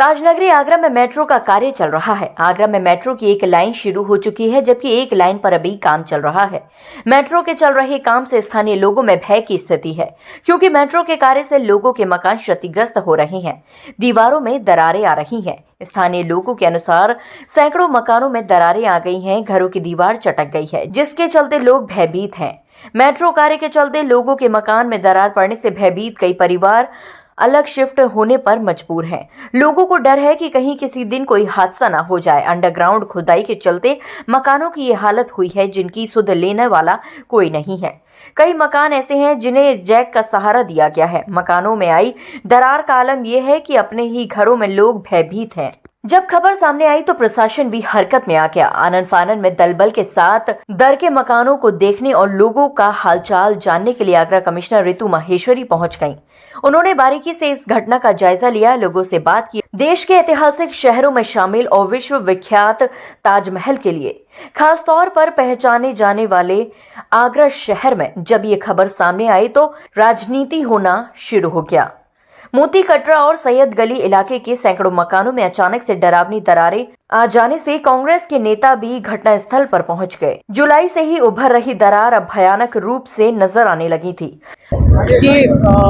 ताजनगरी आगरा में मेट्रो का कार्य चल रहा है। आगरा में मेट्रो की एक लाइन शुरू हो चुकी है, जबकि एक लाइन पर अभी काम चल रहा है। मेट्रो के चल रहे काम से स्थानीय लोगों में भय की स्थिति है, क्योंकि मेट्रो के कार्य से लोगों के मकान क्षतिग्रस्त हो रहे हैं, दीवारों में दरारें आ रही हैं। स्थानीय लोगों के अनुसार सैकड़ों मकानों में दरारें आ गई हैं, घरों की दीवार चटक गई है, जिसके चलते लोग भयभीत हैं। मेट्रो कार्य के चलते लोगों के मकान में दरार पड़ने से भयभीत कई परिवार अलग शिफ्ट होने पर मजबूर हैं। लोगों को डर है कि कहीं किसी दिन कोई हादसा ना हो जाए। अंडरग्राउंड खुदाई के चलते मकानों की ये हालत हुई है, जिनकी सुध लेने वाला कोई नहीं है। कई मकान ऐसे हैं जिन्हें जैक का सहारा दिया गया है। मकानों में आई दरार का आलम यह है कि अपने ही घरों में लोग भयभीत हैं। जब खबर सामने आई तो प्रशासन भी हरकत में आ गया। आनन फानन में दलबल के साथ दर के मकानों को देखने और लोगों का हालचाल जानने के लिए आगरा कमिश्नर ऋतु माहेश्वरी पहुंच गईं। उन्होंने बारीकी से इस घटना का जायजा लिया, लोगों से बात की। देश के ऐतिहासिक शहरों में शामिल और विश्व विख्यात ताजमहल के लिए खास तौर पर पहचाने जाने वाले आगरा शहर में जब ये खबर सामने आई तो राजनीति होना शुरू हो गया। मोती कटरा और सैयद गली इलाके के सैकड़ों मकानों में अचानक से डरावनी दरारें आ जाने से कांग्रेस के नेता भी घटनास्थल पर पहुंच गए। जुलाई से ही उभर रही दरार अब भयानक रूप से नजर आने लगी थी। ये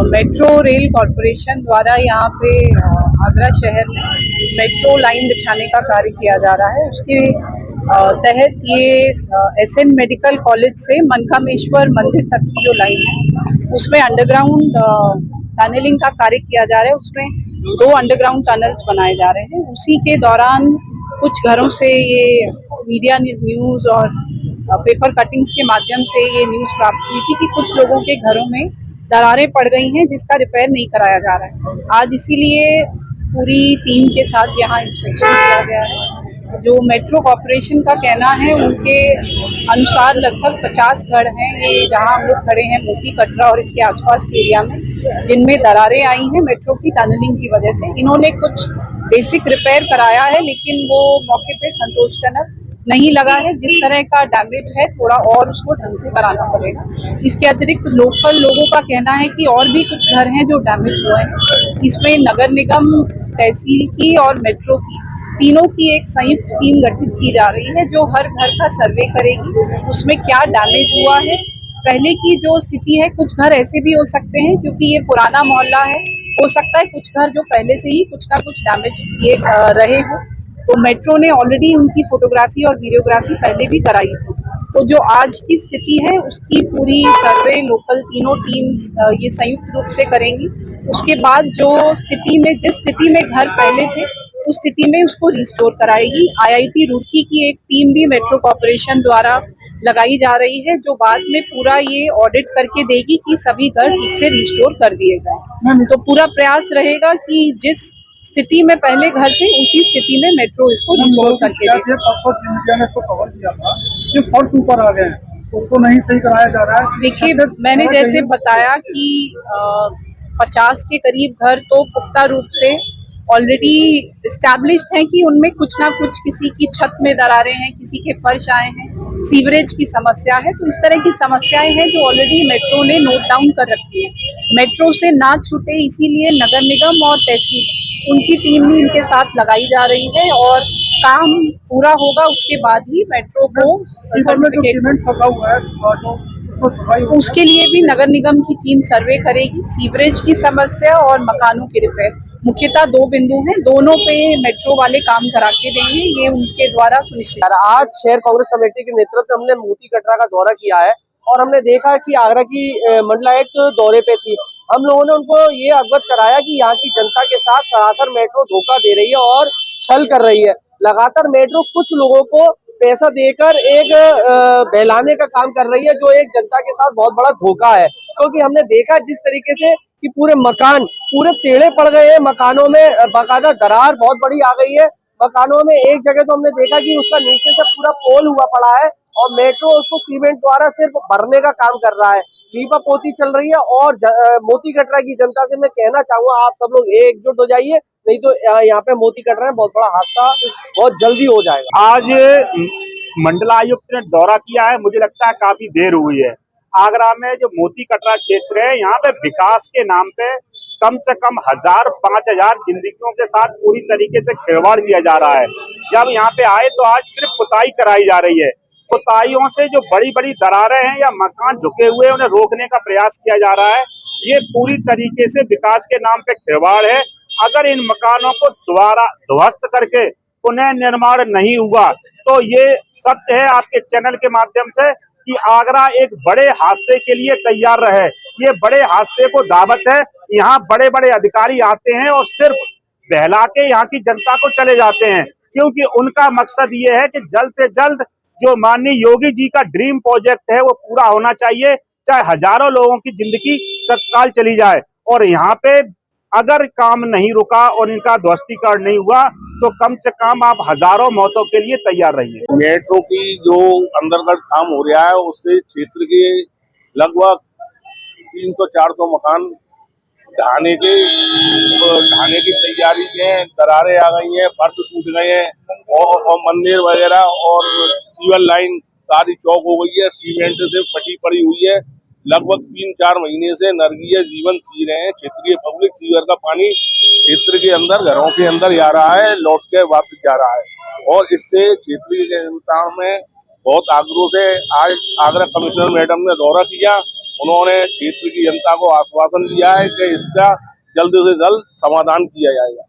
मेट्रो रेल कॉरपोरेशन द्वारा यहाँ पे आगरा शहर में मेट्रो लाइन बिछाने का कार्य किया जा रहा है। उसके तहत ये SN मेडिकल कॉलेज से मनकामेश्वर मंदिर तक की जो लाइन है उसमें अंडरग्राउंड टनलिंग का कार्य किया जा रहा है। उसमें 2 अंडरग्राउंड टनल्स बनाए जा रहे हैं। उसी के दौरान कुछ घरों से ये मीडिया न्यूज़ और पेपर कटिंग्स के माध्यम से ये न्यूज़ प्राप्त हुई थी कि कुछ लोगों के घरों में दरारें पड़ गई हैं, जिसका रिपेयर नहीं कराया जा रहा है। आज इसीलिए पूरी टीम के साथ यहाँ इंस्पेक्शन किया गया है। जो मेट्रो कॉरपोरेशन का कहना है, उनके अनुसार लगभग 50 घर हैं ये जहाँ हम लोग खड़े हैं मोती कटरा और इसके आसपास के एरिया में, जिनमें दरारें आई हैं मेट्रो की टनलिंग की वजह से। इन्होंने कुछ बेसिक रिपेयर कराया है, लेकिन वो मौके पे संतोषजनक नहीं लगा है। जिस तरह का डैमेज है थोड़ा और उसको ढंग से कराना पड़ेगा। इसके अतिरिक्त लोकल लोगों का कहना है कि और भी कुछ घर हैं जो डैमेज हुए हैं। इसमें नगर निगम, तहसील की और मेट्रो की तीनों की एक संयुक्त टीम गठित की जा रही है, जो हर घर का सर्वे करेगी, उसमें क्या डैमेज हुआ है। पहले की जो स्थिति है, कुछ घर ऐसे भी हो सकते हैं क्योंकि ये पुराना मोहल्ला है, हो सकता है कुछ घर जो पहले से ही कुछ ना कुछ डैमेज किए रहे हो। तो मेट्रो ने ऑलरेडी उनकी फोटोग्राफी और वीडियोग्राफी पहले भी कराई थी। तो जो आज की स्थिति है उसकी पूरी सर्वे लोकल तीनों टीम्स ये संयुक्त रूप से करेंगी। उसके बाद जो स्थिति में, जिस स्थिति में घर पहले थे उस स्थिति में उसको रिस्टोर कराएगी। IIT रुड़की की एक टीम भी मेट्रो कॉरपोरेशन द्वारा लगाई जा रही है, जो बाद में पूरा ये ऑडिट करके देगी कि सभी घर ठीक से रिस्टोर कर दिए गए। तो पूरा प्रयास रहेगा कि जिस स्थिति में पहले घर थे उसी स्थिति में मेट्रो इसको रिस्टोर करके दे। मीडिया ने इसको कवर किया था कि फर्श ऊपर आ गए हैं, उसको नहीं सही कराया जा रहा है। देखिए, मैंने जैसे बताया कि 50 के करीब घर तो पुख्ता रूप से ऑलरेडी एस्टैब्लिश्ड हैं कि उनमें कुछ ना कुछ, किसी की छत में दरारें हैं, किसी के फर्श आए हैं, सीवरेज की समस्या है। तो इस तरह की समस्याएं हैं जो ऑलरेडी मेट्रो ने नोट डाउन कर रखी है। मेट्रो से ना छूटे इसीलिए नगर निगम और तहसील, उनकी टीम भी इनके साथ लगाई जा रही है और काम पूरा होगा उसके बाद ही मेट्रो को उसके लिए भी नगर निगम की टीम सर्वे करेगी। सीवरेज की समस्या और मकानों के रिपेयर, मुख्यतः 2 बिंदु हैं, दोनों पे मेट्रो वाले काम करा के देंगे, ये उनके द्वारा सुनिश्चित। आज शहर कांग्रेस कमेटी के नेतृत्व में हमने मोती कटरा का दौरा किया है और हमने देखा कि आगरा की मंडलायुक्त दौरे पे थी। हम लोगों ने उनको ये अवगत कराया कि यहाँ की जनता के साथ सरासर मेट्रो धोखा दे रही है और छल कर रही है। लगातार मेट्रो कुछ लोगों को पैसा देकर एक बहलाने का काम कर रही है, जो एक जनता के साथ बहुत बड़ा धोखा है। क्योंकि हमने देखा जिस तरीके से कि पूरे मकान पूरे टेढ़े पड़ गए हैं, मकानों में बाकायदा दरार बहुत बड़ी आ गई है। मकानों में एक जगह तो हमने देखा कि उसका नीचे से पूरा पोल हुआ पड़ा है और मेट्रो उसको सीमेंट द्वारा सिर्फ भरने का काम कर रहा है। लीपा पोती चल रही है और मोती कटरा की जनता से मैं कहना चाहूंगा, आप सब लोग एकजुट हो जाइए, नहीं तो यहाँ पे मोती कटरा में बहुत बड़ा हादसा बहुत जल्दी हो जाएगा। आज मंडलायुक्त ने दौरा किया है, मुझे लगता है काफी देर हुई है। आगरा में जो मोती कटरा क्षेत्र है, यहाँ पे विकास के नाम पे कम से कम 1000-5000 जिंदगियों के साथ पूरी तरीके से खिलवाड़ किया जा रहा है। जब यहाँ पे आए तो आज सिर्फ पुताई कराई जा रही है। पुताइयों से जो बड़ी बड़ी दरारें हैं या मकान झुके हुए उन्हें रोकने का प्रयास किया जा रहा है। ये पूरी तरीके से विकास के नाम पे खिलवाड़ है। अगर इन मकानों को दोबारा ध्वस्त करके पुनः निर्माण नहीं हुआ तो ये सत्य है आपके चैनल के माध्यम से कि आगरा एक बड़े हादसे के लिए तैयार रहे। ये बड़े हादसे को दावत है। यहाँ बड़े बड़े अधिकारी आते हैं और सिर्फ बहला के यहाँ की जनता को चले जाते हैं, क्योंकि उनका मकसद ये है कि जल्द से जल्द जो माननीय योगी जी का ड्रीम प्रोजेक्ट है वो पूरा होना चाहिए, चाहे हजारों लोगों की जिंदगी तत्काल चली जाए। और यहाँ पे अगर काम नहीं रुका और इनका ध्वस्तीकरण नहीं हुआ तो कम से कम आप हजारों मौतों के लिए तैयार रहिए। मेट्रो की जो अंतर्गत काम हो रहा है उससे क्षेत्र के लगभग 300-400 मकान ढाने की तैयारी में दरारें आ गई हैं, फर्श टूट गए हैं और मंदिर वगैरह और सीवर लाइन सारी चौक हो गई है, सीमेंट से फटी पड़ी हुई है। लगभग 3-4 महीने से नरकीय जीवन जी रहे हैं। क्षेत्रीय पब्लिक सीवर का पानी क्षेत्र के अंदर घरों के अंदर जा रहा है, लौट के वापस जा रहा है और इससे क्षेत्रीय जनता में बहुत आक्रोश है। आज आगरा कमिश्नर मैडम ने दौरा किया, उन्होंने क्षेत्र की जनता को आश्वासन दिया है कि इसका जल्द से जल्द समाधान किया जाएगा।